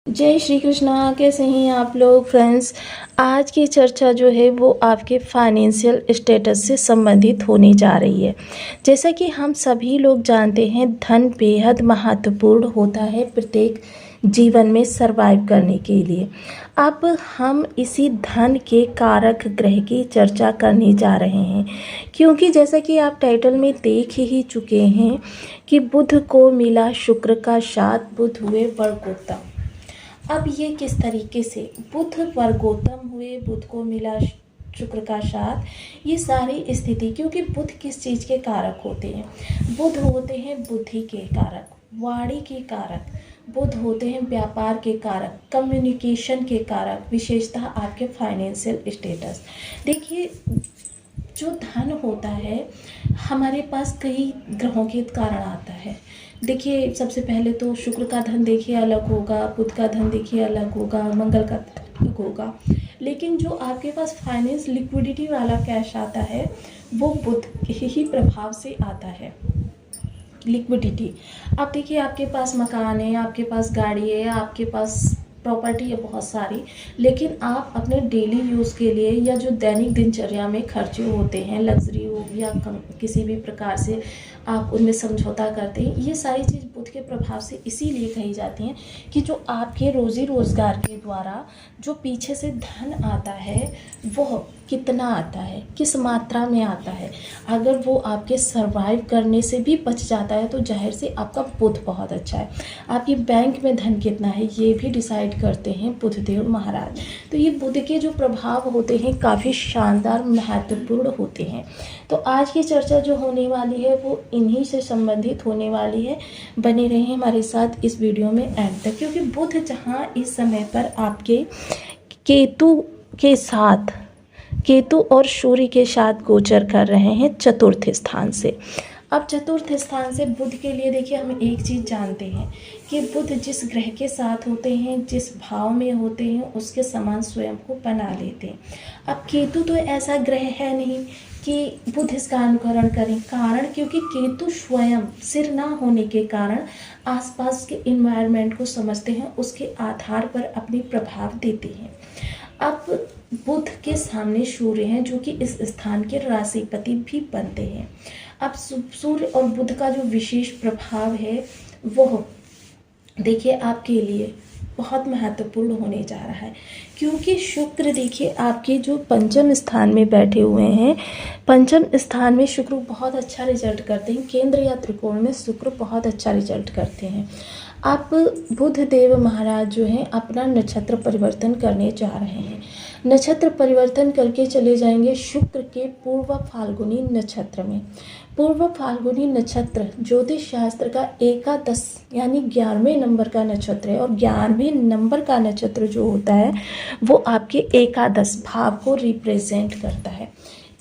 जय श्री कृष्णा। कैसे हैं आप लोग फ्रेंड्स। आज की चर्चा जो है वो आपके फाइनेंशियल स्टेटस से संबंधित होने जा रही है। जैसा कि हम सभी लोग जानते हैं, धन बेहद महत्वपूर्ण होता है प्रत्येक जीवन में सरवाइव करने के लिए। अब हम इसी धन के कारक ग्रह की चर्चा करने जा रहे हैं, क्योंकि जैसा कि आप टाइटल में देख ही चुके हैं कि बुध को मिला शुक्र का साथ, बुध हुए वर्गोत्तम। अब ये किस तरीके से बुध वर्गोत्तम हुए, बुध को मिला शुक्र का साथ, ये सारी स्थिति, क्योंकि बुध किस चीज़ के कारक होते हैं? बुध होते हैं बुद्धि के कारक, वाणी के कारक, बुध होते हैं व्यापार के कारक, कम्युनिकेशन के कारक, विशेषतः आपके फाइनेंशियल स्टेटस। देखिए, जो धन होता है हमारे पास कई ग्रहों के कारण आता है। देखिए, सबसे पहले तो शुक्र का धन देखिए अलग होगा, बुध का धन देखिए अलग होगा, मंगल का अलग होगा। लेकिन जो आपके पास फाइनेंस लिक्विडिटी वाला कैश आता है वो बुध के ही प्रभाव से आता है। लिक्विडिटी, अब देखिए आपके पास मकान है, आपके पास गाड़ी है, आपके पास प्रॉपर्टी है बहुत सारी, लेकिन आप अपने डेली यूज़ के लिए या जो दैनिक दिनचर्या में खर्चे होते हैं, लग्जरी हो या किसी भी प्रकार से आप उनमें समझौता करते हैं, ये सारी चीज़ बुध के प्रभाव से इसीलिए कही जाती हैं कि जो आपके रोज़ी रोज़गार के द्वारा जो पीछे से धन आता है वह कितना आता है, किस मात्रा में आता है। अगर वो आपके सरवाइव करने से भी बच जाता है तो जाहिर से आपका बुध बहुत अच्छा है। आपके बैंक में धन कितना है ये भी डिसाइड करते हैं बुधदेव महाराज। तो ये बुध के जो प्रभाव होते हैं काफ़ी शानदार महत्वपूर्ण होते हैं। तो आज की चर्चा जो होने वाली है वो इन्हीं से संबंधित होने वाली है। बने रहें हमारे साथ इस वीडियो में एंड तक, क्योंकि बुध जहाँ इस समय पर आपके केतु और सूर्य के साथ गोचर कर रहे हैं चतुर्थ स्थान से। अब चतुर्थ स्थान से बुध के लिए देखिए, हम एक चीज़ जानते हैं कि बुध जिस ग्रह के साथ होते हैं, जिस भाव में होते हैं, उसके समान स्वयं को बना लेते हैं। अब केतु तो ऐसा ग्रह है नहीं कि बुध इसका अनुकरण करें, कारण क्योंकि केतु स्वयं सिर ना होने के कारण आसपास के इन्वायरमेंट को समझते हैं, उसके आधार पर अपनी प्रभाव देते हैं। अब बुध के सामने सूर्य हैं जो कि इस स्थान के राशिपति भी बनते हैं। अब सूर्य और बुध का जो विशेष प्रभाव है वो देखिए आपके लिए बहुत महत्वपूर्ण होने जा रहा है, क्योंकि शुक्र देखिए आपके जो पंचम स्थान में बैठे हुए हैं। पंचम स्थान में शुक्र बहुत अच्छा रिजल्ट करते हैं, केंद्र या त्रिकोण में शुक्र बहुत अच्छा रिजल्ट करते हैं। आप बुध देव महाराज जो हैं अपना नक्षत्र परिवर्तन करने जा रहे हैं। नक्षत्र परिवर्तन करके चले जाएंगे शुक्र के पूर्व फाल्गुनी नक्षत्र में। पूर्व फाल्गुनी नक्षत्र ज्योतिष शास्त्र का एकादश यानी 11वें नंबर का नक्षत्र है, और 11वें नंबर का नक्षत्र जो होता है वो आपके एकादश भाव को रिप्रेजेंट करता है।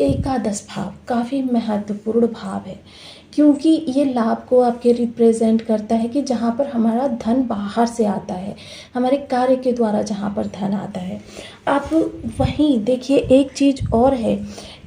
एकादश भाव काफ़ी महत्वपूर्ण भाव है, क्योंकि ये लाभ को आपके रिप्रेजेंट करता है कि जहाँ पर हमारा धन बाहर से आता है, हमारे कार्य के द्वारा जहाँ पर धन आता है। आप वहीं देखिए एक चीज़ और है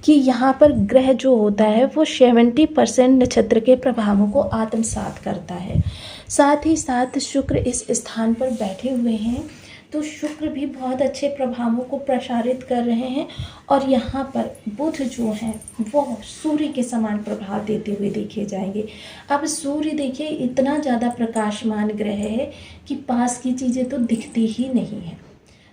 कि यहाँ पर ग्रह जो होता है वो 70% नक्षत्र के प्रभावों को आत्मसात करता है। साथ ही साथ शुक्र इस स्थान पर बैठे हुए हैं, तो शुक्र भी बहुत अच्छे प्रभावों को प्रसारित कर रहे हैं, और यहाँ पर बुध जो हैं वो सूर्य के समान प्रभाव देते हुए देखे जाएंगे। अब सूर्य देखिए इतना ज़्यादा प्रकाशमान ग्रह है कि पास की चीज़ें तो दिखती ही नहीं हैं,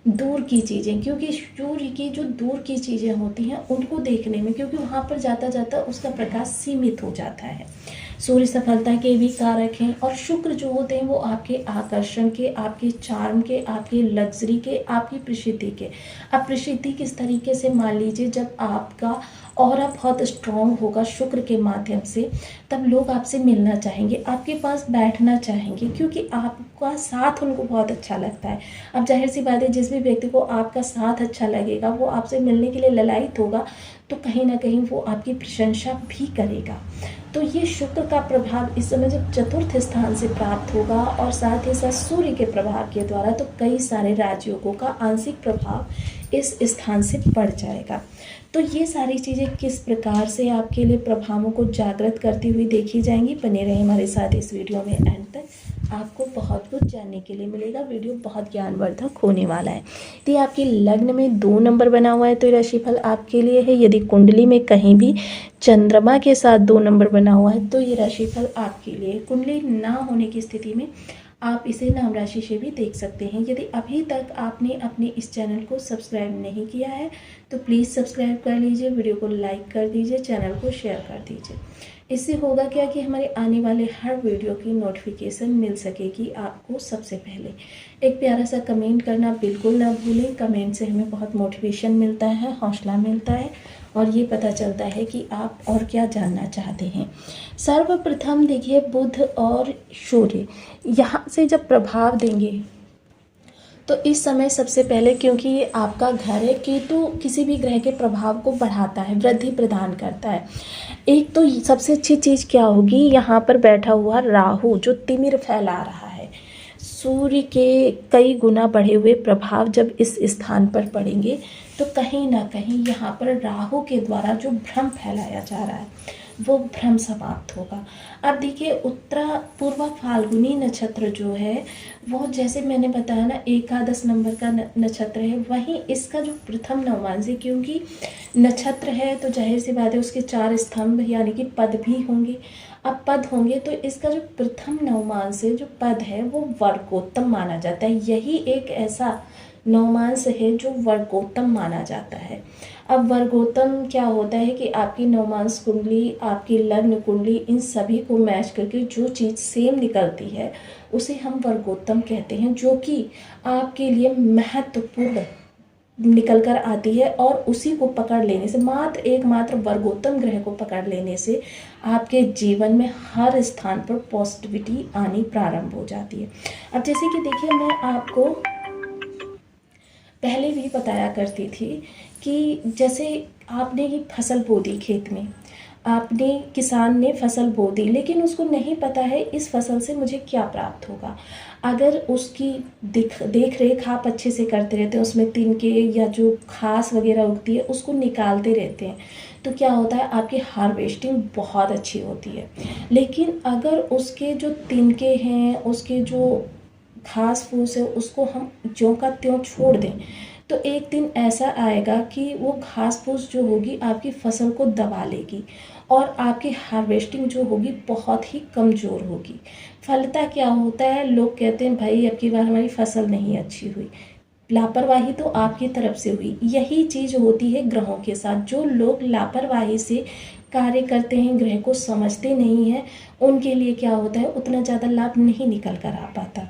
दूर की चीज़ें, क्योंकि सूर्य की जो दूर की चीज़ें होती हैं उनको देखने में, क्योंकि वहाँ पर जाता जाता उसका प्रकाश सीमित हो जाता है। सूर्य सफलता के भी कारक हैं, और शुक्र जो होते हैं वो आपके आकर्षण के, आपके चार्म के, आपके लग्जरी के, आपकी प्रसिद्धि के। अब प्रसिद्धि किस तरीके से, मान लीजिए जब आपका ऑरा बहुत स्ट्रॉन्ग होगा शुक्र के माध्यम से, तब लोग आपसे मिलना चाहेंगे, आपके पास बैठना चाहेंगे, क्योंकि आपका साथ उनको बहुत अच्छा लगता है। अब जाहिर सी बात है, जिस भी व्यक्ति को आपका साथ अच्छा लगेगा वो आपसे मिलने के लिए ललायित होगा, तो कहीं ना कहीं वो आपकी प्रशंसा भी करेगा। तो ये शुक्र का प्रभाव इस समय जब चतुर्थ स्थान से प्राप्त होगा, और साथ ही साथ सूर्य के प्रभाव के द्वारा, तो कई सारे राजयोगों का आंशिक प्रभाव इस स्थान से बढ़ जाएगा। तो ये सारी चीज़ें किस प्रकार से आपके लिए प्रभावों को जागृत करती हुई देखी जाएंगी। बने रहे हमारे साथ इस वीडियो में एंड तक, आपको बहुत कुछ जानने के लिए मिलेगा। वीडियो बहुत ज्ञानवर्धक होने वाला है। यदि आपके लग्न में 2 नंबर बना हुआ है तो ये राशिफल आपके लिए है। यदि कुंडली में कहीं भी चंद्रमा के साथ 2 नंबर बना हुआ है तो ये राशिफल आपके लिए। कुंडली ना होने की स्थिति में आप इसे नाम राशि से भी देख सकते हैं। यदि अभी तक आपने अपने इस चैनल को सब्सक्राइब नहीं किया है तो प्लीज़ सब्सक्राइब कर लीजिए, वीडियो को लाइक कर दीजिए, चैनल को शेयर कर दीजिए। इससे होगा क्या कि हमारे आने वाले हर वीडियो की नोटिफिकेशन मिल सकेगी आपको सबसे पहले। एक प्यारा सा कमेंट करना बिल्कुल ना भूलें। कमेंट से हमें बहुत मोटिवेशन मिलता है, हौसला मिलता है और ये पता चलता है कि आप और क्या जानना चाहते हैं। सर्वप्रथम देखिए, बुध और सूर्य यहाँ से जब प्रभाव देंगे तो इस समय सबसे पहले, क्योंकि ये आपका घर है, केतु किसी भी ग्रह के प्रभाव को बढ़ाता है, वृद्धि प्रदान करता है। एक तो सबसे अच्छी चीज़ क्या होगी, यहाँ पर बैठा हुआ राहु जो तिमिर फैला रहा है, सूर्य के कई गुना बढ़े हुए प्रभाव जब इस स्थान पर पड़ेंगे तो कहीं ना कहीं यहाँ पर राहु के द्वारा जो भ्रम फैलाया जा रहा है वो भ्रम समाप्त होगा। अब देखिए, उत्तरा पूर्वा फाल्गुनी नक्षत्र जो है वो, जैसे मैंने बताया ना, एकादश नंबर का नक्षत्र है। वहीं इसका जो प्रथम नवमांश है, क्योंकि नक्षत्र है तो जाहिर सी बात है उसके 4 स्तंभ यानी कि पद भी होंगे। अब पद होंगे तो इसका जो प्रथम नवमांश है, जो पद है, वो वर्गोत्तम माना जाता है। यही एक ऐसा नवमांश है जो वर्गोत्तम माना जाता है। अब वर्गोत्तम क्या होता है कि आपकी नवमांश कुंडली, आपकी लग्न कुंडली, इन सभी को मैच करके जो चीज़ सेम निकलती है उसे हम वर्गोत्तम कहते हैं, जो कि आपके लिए महत्वपूर्ण निकल कर आती है। और उसी को पकड़ लेने से, एकमात्र वर्गोत्तम ग्रह को पकड़ लेने से आपके जीवन में हर स्थान पर पॉजिटिविटी आनी प्रारंभ हो जाती है। अब जैसे कि देखिए, मैं आपको पहले भी बताया करती थी कि जैसे आपने ये फसल बो दी, खेत में किसान ने फसल बो दी, लेकिन उसको नहीं पता है इस फसल से मुझे क्या प्राप्त होगा। अगर उसकी देख रेख आप अच्छे से करते रहते हैं, उसमें तिनके या जो घास वगैरह उगती है उसको निकालते रहते हैं, तो क्या होता है, आपकी हार्वेस्टिंग बहुत अच्छी होती है। लेकिन अगर उसके जो तिनके हैं, उसके जो घास फूस है, उसको हम ज्यों का त्यों छोड़ दें तो एक दिन ऐसा आएगा कि वो घास फूस जो होगी आपकी फसल को दबा लेगी और आपकी हार्वेस्टिंग जो होगी बहुत ही कमज़ोर होगी। फलता क्या होता है, लोग कहते हैं भाई अब की बार हमारी फसल नहीं अच्छी हुई। लापरवाही तो आपकी तरफ से हुई। यही चीज़ होती है ग्रहों के साथ। जो लोग लापरवाही से कार्य करते हैं, ग्रह को समझते नहीं हैं, उनके लिए क्या होता है, उतना ज़्यादा लाभ नहीं निकल कर आ पाता।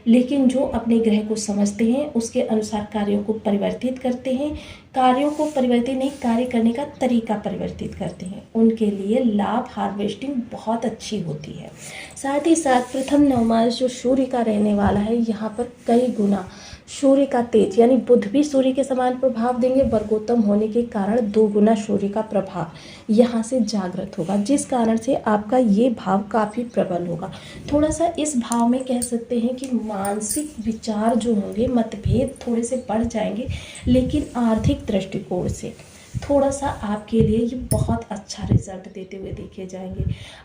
लेकिन जो अपने ग्रह को समझते हैं, उसके अनुसार कार्यों को परिवर्तित करते हैं, कार्यों को परिवर्तित नहीं, कार्य करने का तरीका परिवर्तित करते हैं, उनके लिए लाभ हार्वेस्टिंग बहुत अच्छी होती है। साथ ही साथ प्रथम नवमांश जो सूर्य का रहने वाला है, यहाँ पर कई गुना सूर्य का तेज, यानी बुध भी सूर्य के समान प्रभाव देंगे। वर्गोत्तम होने के कारण 2 गुना सूर्य का प्रभाव यहाँ से जागृत होगा, जिस कारण से आपका ये भाव काफ़ी प्रबल होगा। थोड़ा सा इस भाव में कह सकते हैं कि मानसिक विचार जो होंगे, मतभेद थोड़े से बढ़ जाएंगे, लेकिन आर्थिक दृष्टिकोण से थोड़ा सा आपके लिए ये बहुत अच्छा रिजल्ट देते हुए देखे जाएंगे।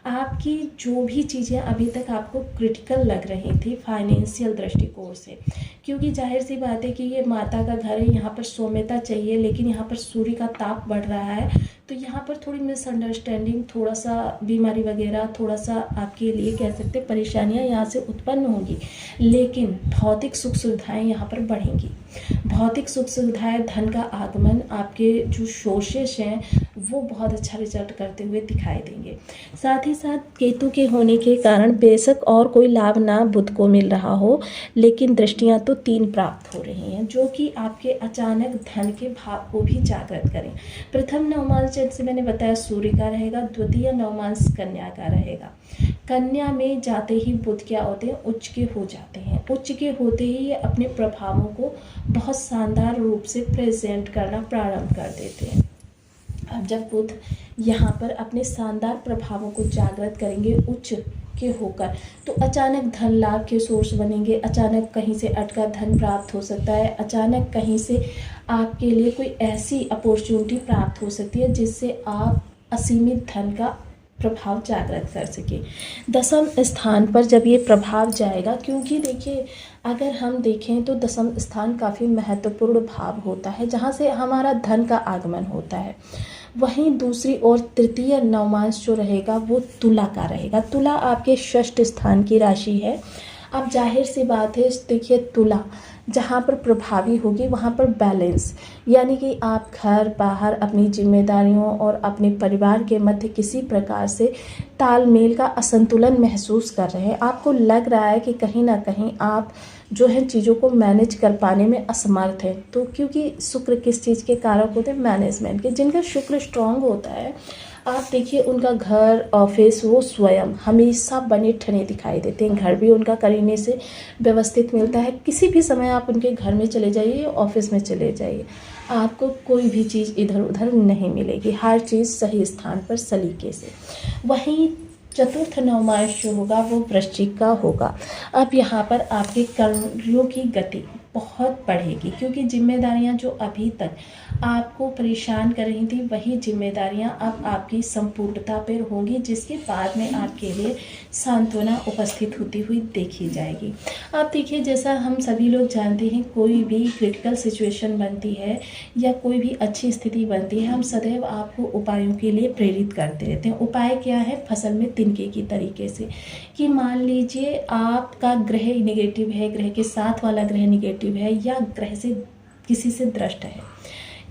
आपकी जो भी चीज़ें अभी तक आपको क्रिटिकल लग रही थी फाइनेंशियल दृष्टिकोण से, क्योंकि जाहिर सी बात है कि ये माता का घर है, यहाँ पर सौम्यता चाहिए, लेकिन यहाँ पर सूर्य का ताप बढ़ रहा है, तो यहाँ पर थोड़ी मिसअंडरस्टैंडिंग, थोड़ा सा बीमारी वगैरह, थोड़ा सा आपके लिए कह सकते हैं परेशानियाँ यहाँ से उत्पन्न होंगी। लेकिन भौतिक सुख सुविधाएँ यहाँ पर बढ़ेंगी। भौतिक सुख सुविधाएँ, धन का आगमन, आपके जो सोर्सेस हैं वो बहुत अच्छा रिजल्ट करते हुए दिखाई देंगे। साथ ही साथ केतु के होने के कारण बेशक और कोई लाभ ना बुध को मिल रहा हो, लेकिन दृष्टियां तो 3 प्राप्त हो रही हैं, जो कि आपके अचानक धन के भाव को भी जागृत करें। प्रथम नवमांश जैसे मैंने बताया सूर्य का रहेगा, द्वितीय नवमांश कन्या का रहेगा। कन्या में जाते ही बुध क्या होते हैं, उच्च के हो जाते हैं। उच्च के होते ही ये अपने प्रभावों को बहुत शानदार रूप से प्रेजेंट करना प्रारंभ कर देते हैं। अब जब बुध यहाँ पर अपने शानदार प्रभावों को जागृत करेंगे, उच्च के होकर तो अचानक धन लाभ के सोर्स बनेंगे, अचानक कहीं से अटका धन प्राप्त हो सकता है, अचानक कहीं से आपके लिए कोई ऐसी अपॉर्चुनिटी प्राप्त हो सकती है जिससे आप असीमित धन का प्रभाव जागृत कर सके। दसम स्थान पर जब ये प्रभाव जाएगा, क्योंकि देखिए अगर हम देखें तो दसम स्थान काफ़ी महत्वपूर्ण भाव होता है जहाँ से हमारा धन का आगमन होता है। वहीं दूसरी ओर तृतीय नवमांश जो रहेगा वो तुला का रहेगा। तुला आपके षष्ठ स्थान की राशि है। अब जाहिर सी बात है, देखिए तुला जहाँ पर प्रभावी होगी वहाँ पर बैलेंस, यानी कि आप घर बाहर अपनी जिम्मेदारियों और अपने परिवार के मध्य किसी प्रकार से तालमेल का असंतुलन महसूस कर रहे हैं। आपको लग रहा है कि कहीं ना कहीं आप जो है चीज़ों को मैनेज कर पाने में असमर्थ हैं। तो क्योंकि शुक्र किस चीज़ के कारक होते हैं? मैनेजमेंट के। जिनका शुक्र स्ट्रांग होता है, आप देखिए उनका घर ऑफिस वो स्वयं हमेशा बने ठने दिखाई देते हैं। घर भी उनका करीने से व्यवस्थित मिलता है। किसी भी समय आप उनके घर में चले जाइए, ऑफिस में चले जाइए, आपको कोई भी चीज़ इधर उधर नहीं मिलेगी। हर चीज़ सही स्थान पर सलीके से। वहीं चतुर्थ नवमांश जो होगा वो वृश्चिक का होगा। अब यहाँ पर आपके कार्यों की गति बहुत बढ़ेगी, क्योंकि जिम्मेदारियां जो अभी तक आपको परेशान कर रही थी वही जिम्मेदारियां अब आपकी संपूर्णता पर होंगी, जिसके बाद में आपके लिए सांत्वना उपस्थित होती हुई देखी जाएगी। आप देखिए, जैसा हम सभी लोग जानते हैं, कोई भी क्रिटिकल सिचुएशन बनती है या कोई भी अच्छी स्थिति बनती है, हम सदैव आपको उपायों के लिए प्रेरित करते रहते हैं। उपाय क्या है? फसल में तिनके की तरीके से, कि मान लीजिए आपका ग्रह नेगेटिव है, ग्रह के साथ वाला ग्रह नेगेटिव है या ग्रह से किसी से दृष्ट है,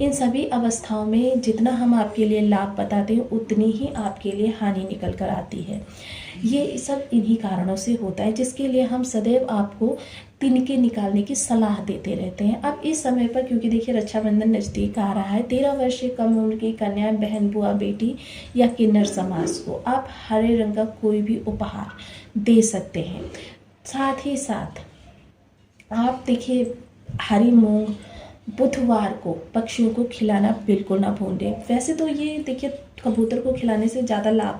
इन सभी अवस्थाओं में जितना हम आपके लिए लाभ बताते हैं उतनी ही आपके लिए हानि निकल कर आती है। ये सब इन्हीं कारणों से होता है, जिसके लिए हम सदैव आपको तिनके निकालने की सलाह देते रहते हैं। अब इस समय पर क्योंकि देखिए रक्षाबंधन नज़दीक आ रहा है, 13 वर्ष से कम उम्र की कन्या, बहन, बुआ, बेटी या किन्नर समाज को आप हरे रंग का कोई भी उपहार दे सकते हैं। साथ ही साथ आप देखिए हरी मूंग बुधवार को पक्षियों को खिलाना बिल्कुल ना भूलें। वैसे तो ये देखिए कबूतर को खिलाने से ज़्यादा लाभ